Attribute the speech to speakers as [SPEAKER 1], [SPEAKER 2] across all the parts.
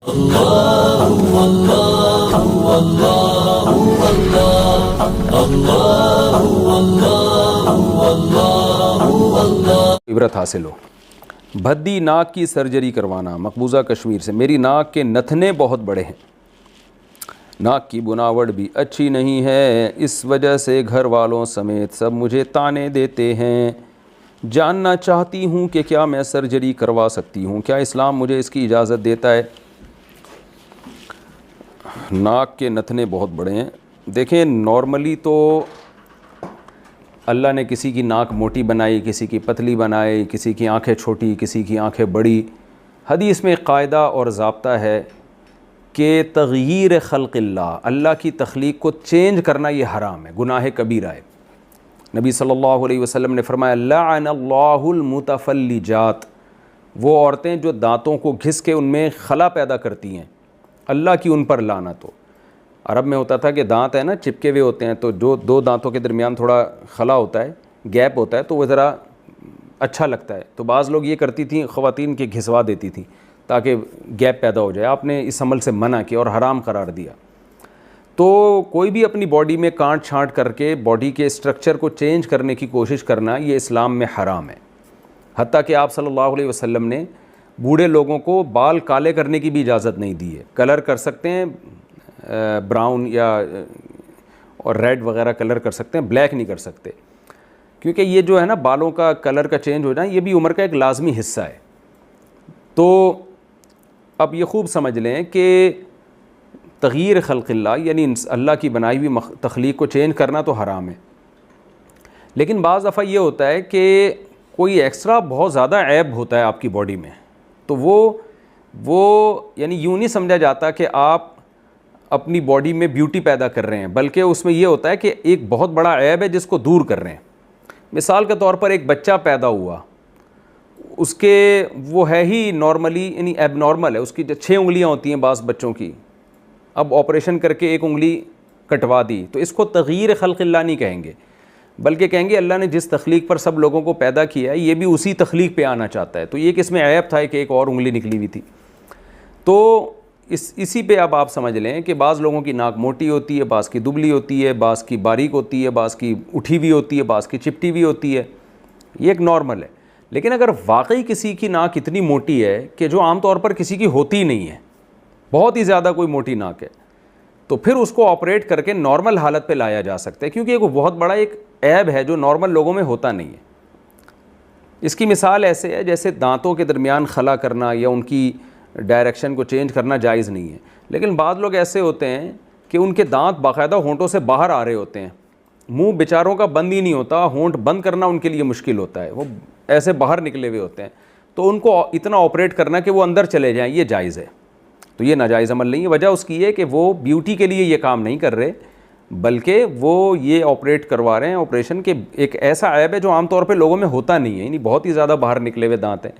[SPEAKER 1] عبرت حاصل ہو۔ بھدی ناک کی سرجری کروانا، مقبوضہ کشمیر سے۔ میری ناک کے نتھنے بہت بڑے ہیں، ناک کی بناوٹ بھی اچھی نہیں ہے، اس وجہ سے گھر والوں سمیت سب مجھے طعنے دیتے ہیں۔ جاننا چاہتی ہوں کہ کیا میں سرجری کروا سکتی ہوں، کیا اسلام مجھے اس کی اجازت دیتا ہے؟ ناک کے نتھنے بہت بڑے ہیں، دیکھیں نارملی تو اللہ نے کسی کی ناک موٹی بنائی، کسی کی پتلی بنائی، کسی کی آنکھیں چھوٹی، کسی کی آنکھیں بڑی۔ حدیث میں ایک قاعدہ اور ضابطہ ہے کہ تغییر خلق اللہ، اللہ کی تخلیق کو چینج کرنا یہ حرام ہے، گناہ کبیرہ ہے۔ نبی صلی اللہ علیہ وسلم نے فرمایا لعن اللہ المتفلجات، وہ عورتیں جو دانتوں کو گھس کے ان میں خلا پیدا کرتی ہیں، اللہ کی ان پر لعنت ہو۔ عرب میں ہوتا تھا کہ دانت ہے نا چپکے ہوئے ہوتے ہیں، تو جو دو دانتوں کے درمیان تھوڑا خلا ہوتا ہے، گیپ ہوتا ہے، تو وہ ذرا اچھا لگتا ہے، تو بعض لوگ یہ کرتی تھیں خواتین کے گھسوا دیتی تھیں تاکہ گیپ پیدا ہو جائے۔ آپ نے اس عمل سے منع کیا اور حرام قرار دیا۔ تو کوئی بھی اپنی باڈی میں کانٹ چھانٹ کر کے باڈی کے اسٹرکچر کو چینج کرنے کی کوشش کرنا یہ اسلام میں حرام ہے۔ حتیٰ کہ آپ صلی اللہ علیہ وسلم نے بوڑھے لوگوں کو بال کالے کرنے کی بھی اجازت نہیں دی ہے۔ کلر کر سکتے ہیں براؤن یا اور ریڈ وغیرہ کلر کر سکتے ہیں، بلیک نہیں کر سکتے، کیونکہ یہ جو ہے نا بالوں کا کلر کا چینج ہو جانا یہ بھی عمر کا ایک لازمی حصہ ہے۔ تو اب یہ خوب سمجھ لیں کہ تغییر خلق اللہ یعنی اللہ کی بنائی ہوئی تخلیق کو چینج کرنا تو حرام ہے، لیکن بعض دفعہ یہ ہوتا ہے کہ کوئی ایکسٹرا بہت زیادہ عیب ہوتا ہے آپ کی باڈی میں، تو وہ یعنی یوں نہیں سمجھا جاتا کہ آپ اپنی باڈی میں بیوٹی پیدا کر رہے ہیں، بلکہ اس میں یہ ہوتا ہے کہ ایک بہت بڑا عیب ہے جس کو دور کر رہے ہیں۔ مثال کے طور پر ایک بچہ پیدا ہوا، اس کے وہ ہے ہی نارملی یعنی ایب نارمل ہے، اس کی جو 6 انگلیاں ہوتی ہیں بعض بچوں کی، اب آپریشن کر کے 1 انگلی کٹوا دی، تو اس کو تغییر خلق اللہ نہیں کہیں گے، بلکہ کہیں گے اللہ نے جس تخلیق پر سب لوگوں کو پیدا کیا ہے یہ بھی اسی تخلیق پہ آنا چاہتا ہے، تو یہ کہ اس میں عیب تھا کہ ایک اور انگلی نکلی ہوئی تھی۔ تو اسی پہ اب آپ سمجھ لیں کہ بعض لوگوں کی ناک موٹی ہوتی ہے، بعض کی دبلی ہوتی ہے، بعض کی باریک ہوتی ہے، بعض کی اٹھی ہوئی ہوتی ہے، بعض کی چپٹی ہوئی ہوتی ہے، یہ ایک نارمل ہے۔ لیکن اگر واقعی کسی کی ناک اتنی موٹی ہے کہ جو عام طور پر کسی کی ہوتی نہیں ہے، بہت ہی زیادہ کوئی موٹی ناک ہے، تو پھر اس کو آپریٹ کر کے نارمل حالت پہ لایا جا سکتا ہے، کیونکہ یہ بہت بڑا ایک عیب ہے جو نارمل لوگوں میں ہوتا نہیں ہے۔ اس کی مثال ایسے ہے جیسے دانتوں کے درمیان خلا کرنا یا ان کی ڈائریکشن کو چینج کرنا جائز نہیں ہے، لیکن بعض لوگ ایسے ہوتے ہیں کہ ان کے دانت باقاعدہ ہونٹوں سے باہر آ رہے ہوتے ہیں، منہ بیچاروں کا بند ہی نہیں ہوتا، ہونٹ بند کرنا ان کے لیے مشکل ہوتا ہے، وہ ایسے باہر نکلے ہوئے ہوتے ہیں، تو ان کو اتنا آپریٹ کرنا کہ وہ اندر چلے جائیں یہ جائز ہے، تو یہ ناجائز عمل نہیں ہے۔ وجہ اس کی ہے کہ وہ بیوٹی کے لیے یہ کام نہیں کر رہے، بلکہ وہ یہ آپریٹ کروا رہے ہیں آپریشن کے ایک ایسا عیب ہے جو عام طور پہ لوگوں میں ہوتا نہیں ہے، یعنی بہت ہی زیادہ باہر نکلے ہوئے دانت ہیں۔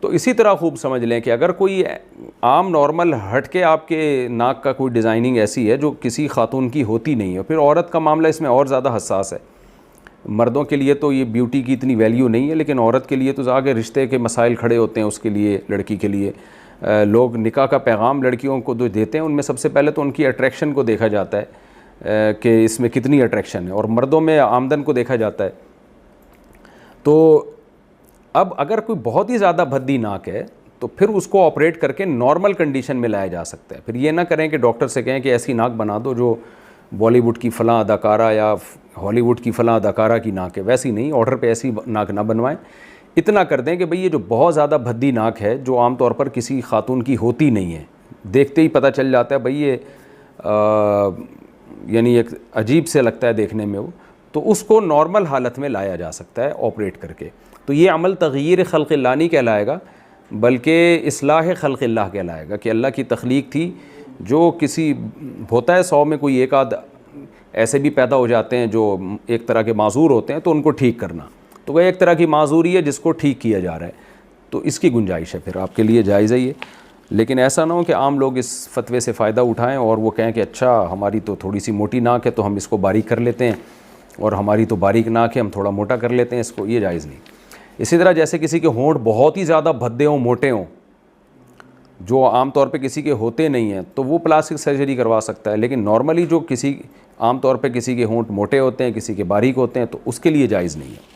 [SPEAKER 1] تو اسی طرح خوب سمجھ لیں کہ اگر کوئی عام نارمل ہٹ کے آپ کے ناک کا کوئی ڈیزائننگ ایسی ہے جو کسی خاتون کی ہوتی نہیں ہے، پھر عورت کا معاملہ اس میں اور زیادہ حساس ہے۔ مردوں کے لیے تو یہ بیوٹی کی اتنی ویلیو نہیں ہے، لیکن عورت کے لیے تو آگے رشتے کے مسائل کھڑے ہوتے ہیں، اس کے لیے لڑکی کے لیے لوگ نکاح کا پیغام لڑکیوں کو جو دیتے ہیں ان میں سب سے پہلے تو ان کی اٹریکشن کو دیکھا جاتا ہے کہ اس میں کتنی اٹریکشن ہے، اور مردوں میں آمدن کو دیکھا جاتا ہے۔ تو اب اگر کوئی بہت ہی زیادہ بھدی ناک ہے تو پھر اس کو آپریٹ کر کے نارمل کنڈیشن میں لایا جا سکتا ہے۔ پھر یہ نہ کریں کہ ڈاکٹر سے کہیں کہ ایسی ناک بنا دو جو بالی ووڈ کی فلاں اداکارہ یا ہالی ووڈ کی فلاں اداکارہ کی ناک ہے، ویسی نہیں، آرڈر پہ ایسی ناک نہ بنوائیں۔ اتنا کر دیں کہ بھئی یہ جو بہت زیادہ بھدی ناک ہے جو عام طور پر کسی خاتون کی ہوتی نہیں ہے، دیکھتے ہی پتہ چل جاتا ہے بھئی یہ یعنی ایک عجیب سے لگتا ہے دیکھنے میں، وہ تو اس کو نارمل حالت میں لایا جا سکتا ہے آپریٹ کر کے۔ تو یہ عمل تغییر خلق اللہ نہیں کہلائے گا بلکہ اصلاح خلق اللہ کہلائے گا، کہ اللہ کی تخلیق تھی جو کسی ہوتا ہے 100 میں کوئی ایک آدھ ایسے بھی پیدا ہو جاتے ہیں جو ایک طرح کے معذور ہوتے ہیں، تو ان کو ٹھیک کرنا، تو وہ ایک طرح کی معذوری ہے جس کو ٹھیک کیا جا رہا ہے، تو اس کی گنجائش ہے، پھر آپ کے لیے جائز ہے یہ۔ لیکن ایسا نہ ہو کہ عام لوگ اس فتوے سے فائدہ اٹھائیں اور وہ کہیں کہ اچھا ہماری تو تھوڑی سی موٹی ناک ہے تو ہم اس کو باریک کر لیتے ہیں، اور ہماری تو باریک ناک ہے ہم تھوڑا موٹا کر لیتے ہیں اس کو، یہ جائز نہیں۔ اسی طرح جیسے کسی کے ہونٹ بہت ہی زیادہ بھدے ہوں، موٹے ہوں، جو عام طور پہ کسی کے ہوتے نہیں ہیں تو وہ پلاسٹک سرجری کروا سکتا ہے، لیکن نارملی جو کسی عام طور پہ کسی کے ہونٹ موٹے ہوتے ہیں، کسی کے باریک ہوتے ہیں، تو اس کے لیے جائز نہیں ہے۔